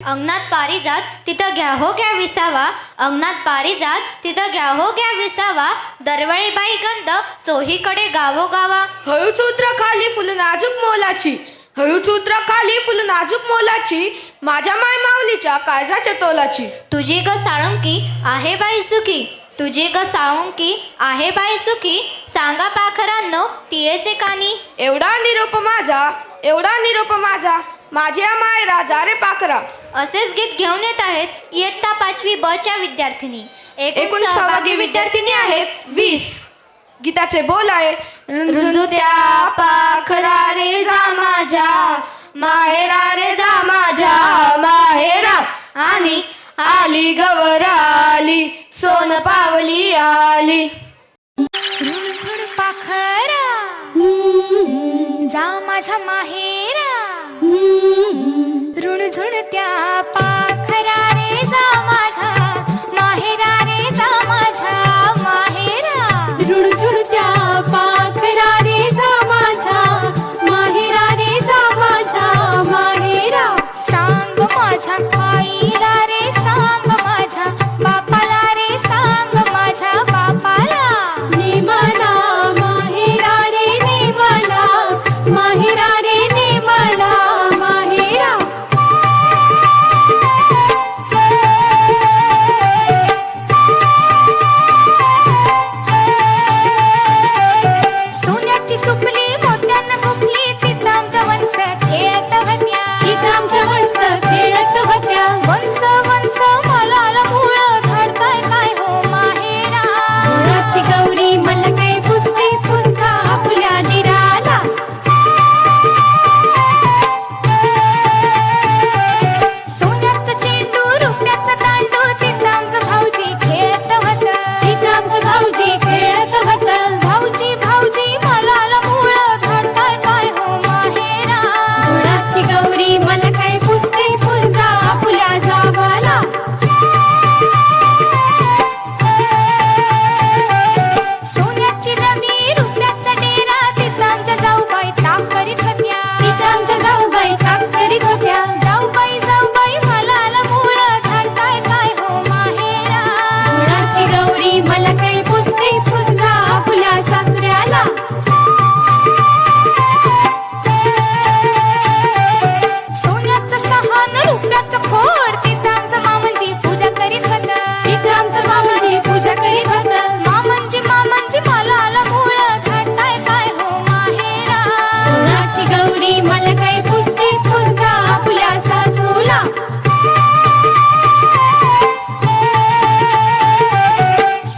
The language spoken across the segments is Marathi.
अंगणात पारिजात तिथं घ्या हो घ्या विसावा, अंगणात पारिजात तिथं घ्या हो घ्या विसावा, दरवळीबाई गंध चोहीकडे गावोगावा. हळूसूत्र खाली फुल नाजूक मोलाची, हळूसूत्र खाली फुल नाजूक मोलाची, माझ्या माय माऊलीच्या काळजाच्या तोलाची. तुझी ग साळुंकी आहे बाई सुखी, तुझी ग साळुंकी आहे बाई सुखी, सांगा पाखरांनो तियेचे कानी. एवढा निरोप माझा, एवढा निरोप माझा, माझ्या मायरा जा रे पाखरा. असेच गीत घेऊन येत आहेत इयत्ता 5वी ब च्या विद्यार्थिनी. एकूण सहभागी विद्यार्थिनी आहेत 20. गीताचे बोल आहे, रुंजुत्या पाखरा रे जा माझ्या माहेरा रे जा माझ्या माहेरा, आणि आली गवरा आली सोन पावली आली. रुणझुण पाखरा जा माझ्या माहेरा, रुणझुण त्या पाखरा रे जा माझ्या माहेरा रे जा माझ्या माहेरा, रुणझुण त्या पाखरा रे जा माझ्या माहेरा रे जा माझ्या माहेरा. सांग माझ्या आईला रे सांग माझ्या बापाला रे सांग माझ्या बापाला, नेमाला माहेरा रे नेमाला, माहेरा रे नेमाला माहेरा. सोन्याची सुपली मोत्यांना सुपली तिथं आमच्या वंश खेळत होत्या, तिथं आमच्या वंश खेळत होत्या. वंश वंश मला मूळ घडताय काय हो माहेरा. गुळाची गौरी मला काय पुसते पुसता आपल्या दिराला. सोन्याचं चेंडू रुपयाचं दांडू तिथं आमचं भाऊजी खेळत होतं, तिथं आमचं भाऊजी खेळत होतं. भाऊजी भाऊजी मला मूळ घडताय काय हो माहेरा. गुळाची गौरी मला काय पुसते पुसता आपल्या जावाला. सोन्याची रवी रुपयाचा डेरा तिथं आमच्या जाऊबाई ताक करीत होत्या, तिथं आमच्या जाऊबाई ताक करीत होत्या. जाऊबाई जाऊबाई मला मूळ घडताय काय हो माहेरा. गुळाची गौरी मला काय पुसते पुसता आपल्या सासऱ्याला. सोन्याचं सहान रुपयाचं खोड तिथं आमचं मामांची पूजा करीत होतं, तिथं आमचं मामाजी पूजा करीत होतं. मामांची मला मूळ घडताय काय हो माहेरा. गुळाची गौरी मला काय पुसते पुसता आपल्या सासूला.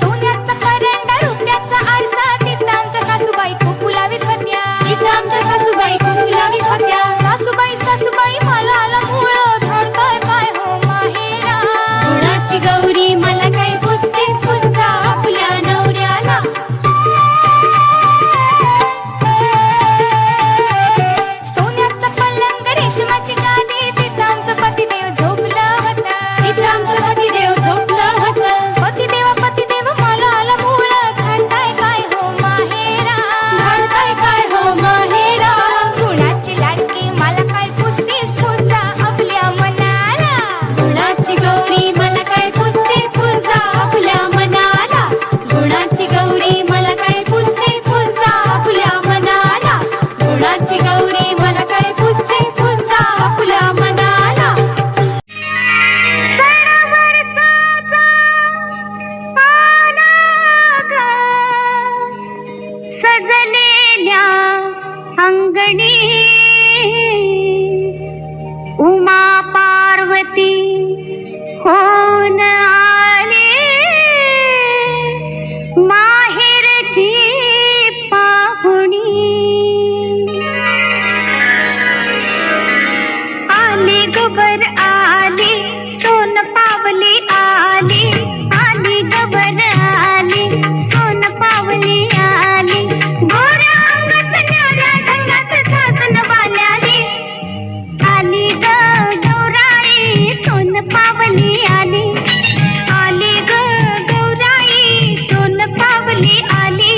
सोन्याचा करंडा रुपयाचा आरसा तिथं आमच्या सासूबाई कुकू लावीत होत्या, तिथं आमच्या सासूबाई कुंकू लावीत होत्या. सासूबाई सासूबाई मला मूळ घडताय काय हो माहेरा. गुळाची गौरी मला काय पुसते पुसता आपल्या नवऱ्याला. सोन्याचा पलंग रेशमाची गादी तिथं आमचं पतिदेव झोपलं होतं, तिथं आमचं पतिदेव झोपलं होतं. पतिदेव मला मूळ घडताय काय हो माहेरा. घडताय काय हो माहेरा. गुणाची लाडकी मला काय पुसतीस पुसता आपल्या मनाला. गुळाची गौरी मला काय पुसते पुसता आपल्या मनाला. गुळाची गौरी मला काय पुसते पुसता आपल्या मनाला. गुळाची गौरी मला काय पुसते पुसता आपल्या मनाला. सजलेल्या अंगणी उमा पार्वती होऊन आले, माहेरची पाहुणी आली गबर आली सोन पावली आली, आली गबर आली सोन पावली आली, गोऱ्या अंगात न्याऱ्या ढंगात सासन वाल्याली, आली ग गौराई सोन पावली आली, आली ग गौराई सोन पावली आली,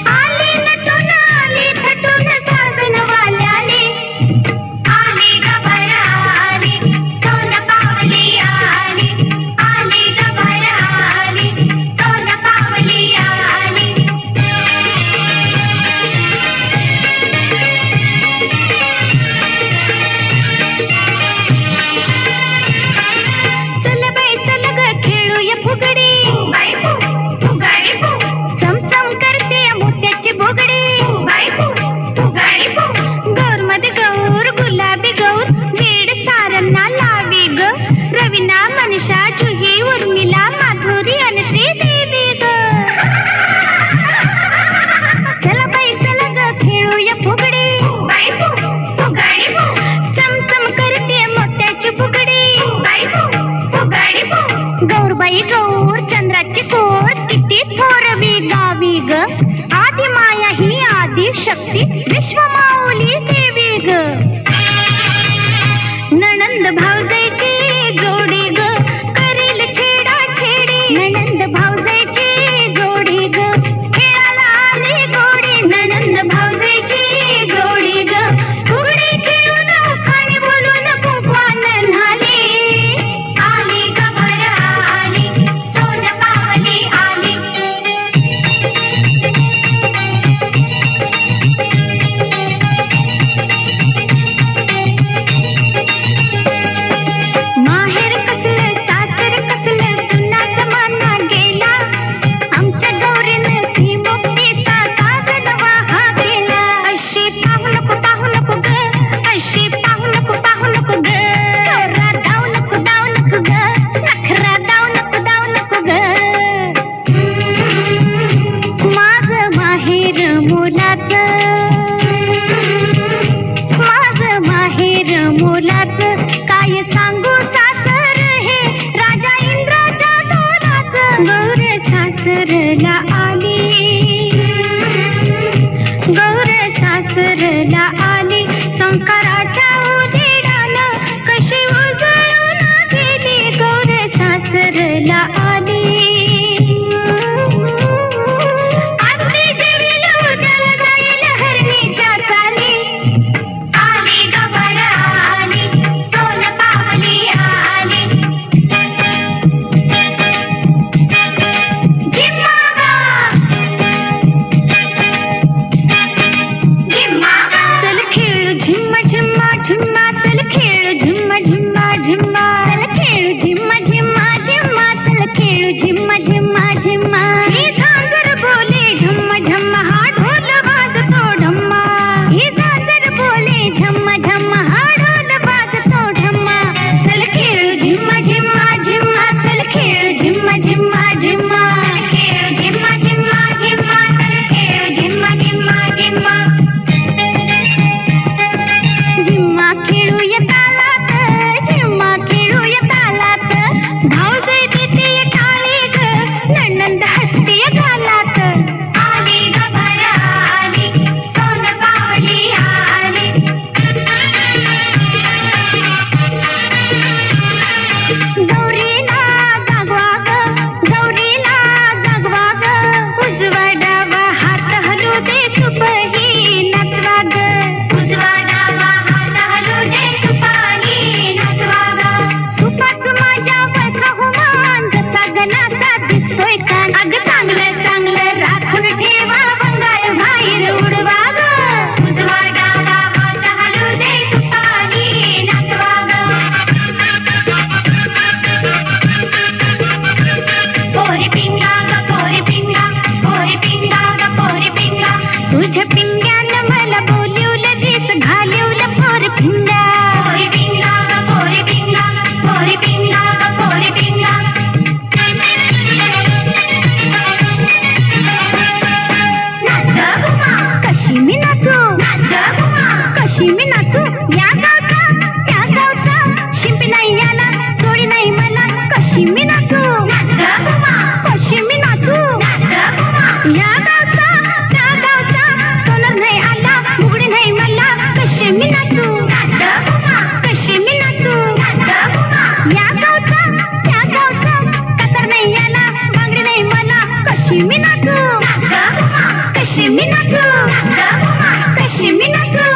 आली नटून आली थटून सासन वाल्याली, आली गबर आली फुगडी गौर मध्ये गौर गुलाबी गौर वेड सारंना लावी ग रवीना मनीषा जुही उर्मिला माधुरी आणि श्रीदेवी ग चला बाई चला ग खेळूया फुगडी चमचम करते मोत्याची फुगडी गौरबाई गौर चंद्राची कोर किती थोरवी गावी ग आदि माया ही आदि शक्ती विश्वमाऊली देवी ग नणंद भावजाईची जोडी ग करेल छेडा छेडी नणंद भावजाईची जोडी ग खेळाला आली गोडी नणंद भावजाईची जोडी ग फुगडी खेळून खाली बोलून कुंकवान न्हाली आली ग बरं आली सोन पावली आली माहेर कसलं सासर कसलं जुना जमाना गेला आमच्या गौरीनं ती मुक्तीचा साज नवा हा केला अशी पाहू नको ग अशी पाहू नको ग नखरा दाव नको ग नखरा दाव नको ग माझं माहेर मोलाचं काय सांगू सासर हे राजा इंद्राच्या तोलाचं गौर सासरला आली संस्काराच्या उजेडानं कशी उजळून गेली गौर सासरला आली आरती जेवील उद्याला जाईल हरणीच्या चाली आली ग बरं आली सोन पावली आली चल खेळू झिम्मा झिम्मा झिम्मा चल खेळू झिम्मा झिम्मा झिम्मा चल खेळू झिम्मा झिम्मा झिम्मा चल खेळू झिम्मा झिम्मा झिम्मा ही झांजर बोले झम्मा झम्मा हा ढोल वाजतो ढम्मा ही झांजर बोले झम्मा झम्मा हा ढोल वाजतो ढम्मा चल खेळू झिम्मा झिम्मा झिम्मा चल खेळू झिम्मा झिम्मा झिम्मा चल खेळू झिम्मा झिम्मा झिम्मा चल खेळू झिम्मा झिम्मा झिम्मा झिम्मा खेळूया तालात भाऊजाई देते टाळी ग नणंद हसते घालात आली ग बरं आली सोन पावली आली गौरीला जागवा ग उजवा डावा हात हलू दे सुपही नचवा ग उजवा डावा हात हलू दे सुपाही नचवा ग सुपात माझ्या वधाहुमान जसा गणाचा दिसतोय कान अग चांगलं राखून ठेवा बंगाल बाहेर उडवा ग उजवा डावा हात हलू दे सुपाही नचवा ग पोरी पिंगा ग पोरी पिंगा ग पोरी पिंगा तुझ्या पिंग्यानं मला बोलिवलं दिस घालिवलं पोरी पिंगा ग पोरी पिंगा ग पोरी पिंगा नाच ग घुमा कशी मी नाचू या गावचा त्या गावचा शिंपी नाही याला जोडी नाही मला कशी मी नाचू कशी मी नाचू या गावचा त्या गावचा सोनर नाही आला मुगडी नाही मला कशी मी नाचू या गावचा त्या गावचा कतर नाही याला बांगडी नाही मला कशी मी नाचू कशी मी नाचू